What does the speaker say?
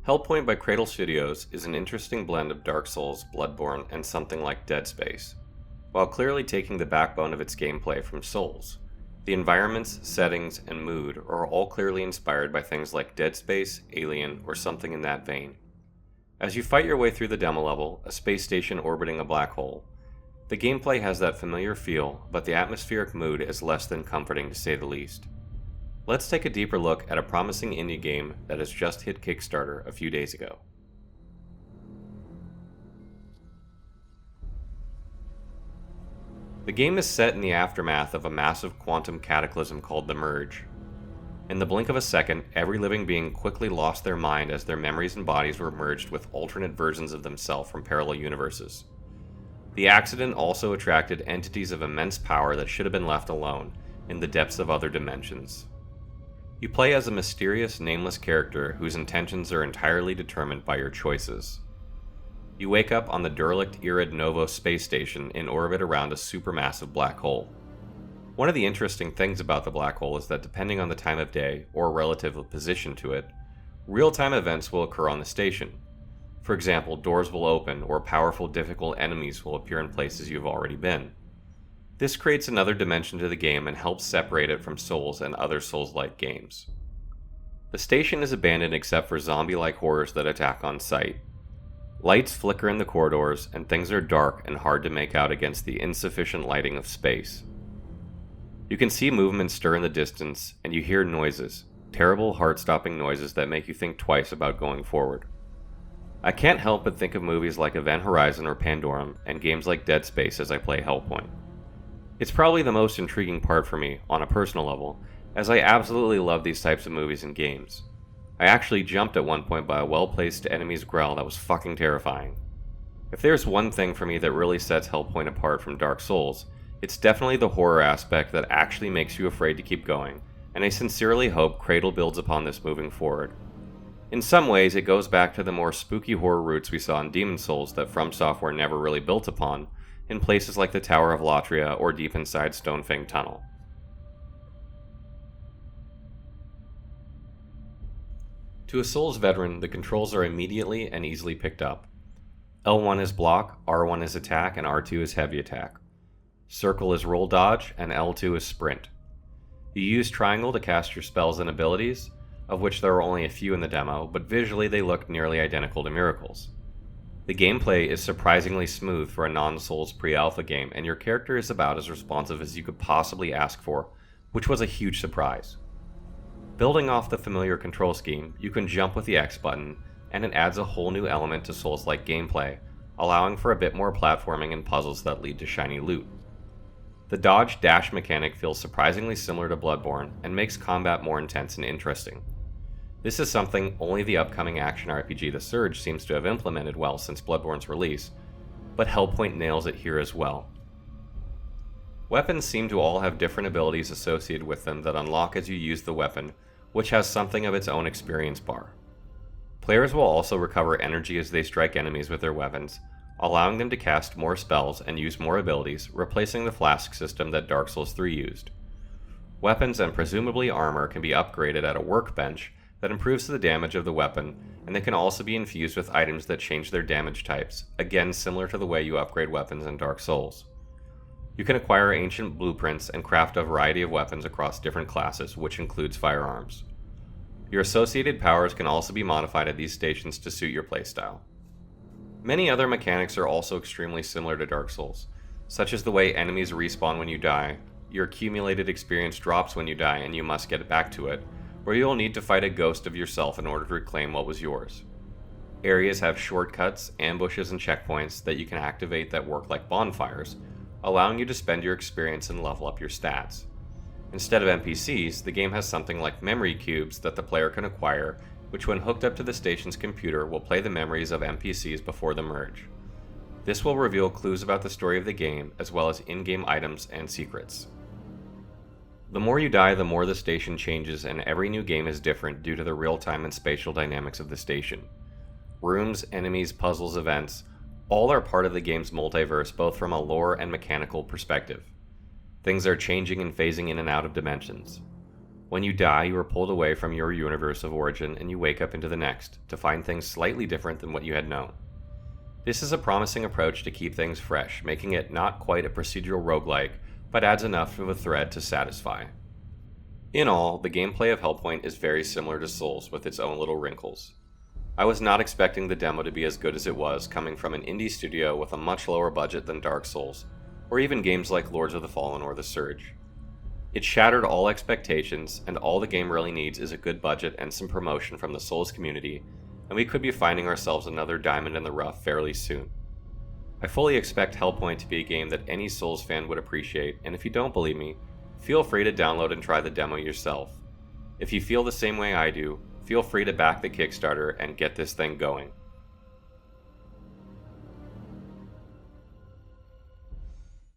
Hellpoint by Cradle Studios is an interesting blend of Dark Souls, Bloodborne, and something like Dead Space, while clearly taking the backbone of its gameplay from Souls. The environments, settings, and mood are all clearly inspired by things like Dead Space, Alien, or something in that vein. As you fight your way through the demo level, a space station orbiting a black hole, the gameplay has that familiar feel, but the atmospheric mood is less than comforting to say the least. Let's take a deeper look at a promising indie game that has just hit Kickstarter a few days ago. The game is set in the aftermath of a massive quantum cataclysm called the Merge. In the blink of a second, every living being quickly lost their mind as their memories and bodies were merged with alternate versions of themselves from parallel universes. The accident also attracted entities of immense power that should have been left alone in the depths of other dimensions. You play as a mysterious, nameless character whose intentions are entirely determined by your choices. You wake up on the derelict Irid Novo space station in orbit around a supermassive black hole. One of the interesting things about the black hole is that depending on the time of day or relative position to it, real-time events will occur on the station. For example, doors will open or powerful, difficult enemies will appear in places you've already been. This creates another dimension to the game and helps separate it from Souls and other Souls-like games. The station is abandoned except for zombie-like horrors that attack on sight. Lights flicker in the corridors, and things are dark and hard to make out against the insufficient lighting of space. You can see movement stir in the distance, and you hear noises, terrible heart-stopping noises that make you think twice about going forward. I can't help but think of movies like Event Horizon or Pandorum, and games like Dead Space as I play Hellpoint. It's probably the most intriguing part for me, on a personal level, as I absolutely love these types of movies and games. I actually jumped at one point by a well-placed enemy's growl that was fucking terrifying. If there's one thing for me that really sets Hellpoint apart from Dark Souls, it's definitely the horror aspect that actually makes you afraid to keep going, and I sincerely hope Cradle builds upon this moving forward. In some ways, it goes back to the more spooky horror roots we saw in Demon Souls that From Software never really built upon, in places like the Tower of Latria or deep inside Stonefang Tunnel. To a Souls veteran, the controls are immediately and easily picked up. L1 is block, R1 is attack, and R2 is heavy attack. Circle is roll dodge, and L2 is sprint. You use triangle to cast your spells and abilities, of which there are only a few in the demo, but visually they look nearly identical to Miracles. The gameplay is surprisingly smooth for a non-Souls pre-alpha game, and your character is about as responsive as you could possibly ask for, which was a huge surprise. Building off the familiar control scheme, you can jump with the X button, and it adds a whole new element to Souls-like gameplay, allowing for a bit more platforming and puzzles that lead to shiny loot. The dodge-dash mechanic feels surprisingly similar to Bloodborne, and makes combat more intense and interesting. This is something only the upcoming action RPG The Surge seems to have implemented well since Bloodborne's release, but Hellpoint nails it here as well. Weapons seem to all have different abilities associated with them that unlock as you use the weapon, which has something of its own experience bar. Players will also recover energy as they strike enemies with their weapons, allowing them to cast more spells and use more abilities, replacing the flask system that Dark Souls 3 used. Weapons and presumably armor can be upgraded at a workbench that improves the damage of the weapon, and they can also be infused with items that change their damage types, again similar to the way you upgrade weapons in Dark Souls. You can acquire ancient blueprints and craft a variety of weapons across different classes, which includes firearms. Your associated powers can also be modified at these stations to suit your playstyle. Many other mechanics are also extremely similar to Dark Souls, such as the way enemies respawn when you die, your accumulated experience drops when you die and you must get back to it, or you'll need to fight a ghost of yourself in order to reclaim what was yours. Areas have shortcuts, ambushes, and checkpoints that you can activate that work like bonfires, allowing you to spend your experience and level up your stats. Instead of NPCs, the game has something like memory cubes that the player can acquire, which when hooked up to the station's computer will play the memories of NPCs before the merge. This will reveal clues about the story of the game, as well as in-game items and secrets. The more you die, the more the station changes, and every new game is different due to the real-time and spatial dynamics of the station. Rooms, enemies, puzzles, events, all are part of the game's multiverse both from a lore and mechanical perspective. Things are changing and phasing in and out of dimensions. When you die, you are pulled away from your universe of origin and you wake up into the next, to find things slightly different than what you had known. This is a promising approach to keep things fresh, making it not quite a procedural roguelike, but adds enough of a thread to satisfy. In all, the gameplay of Hellpoint is very similar to Souls with its own little wrinkles. I was not expecting the demo to be as good as it was, coming from an indie studio with a much lower budget than Dark Souls, or even games like Lords of the Fallen or The Surge. It shattered all expectations, and all the game really needs is a good budget and some promotion from the Souls community, and we could be finding ourselves another diamond in the rough fairly soon. I fully expect Hellpoint to be a game that any Souls fan would appreciate, and if you don't believe me, feel free to download and try the demo yourself. If you feel the same way I do, feel free to back the Kickstarter and get this thing going.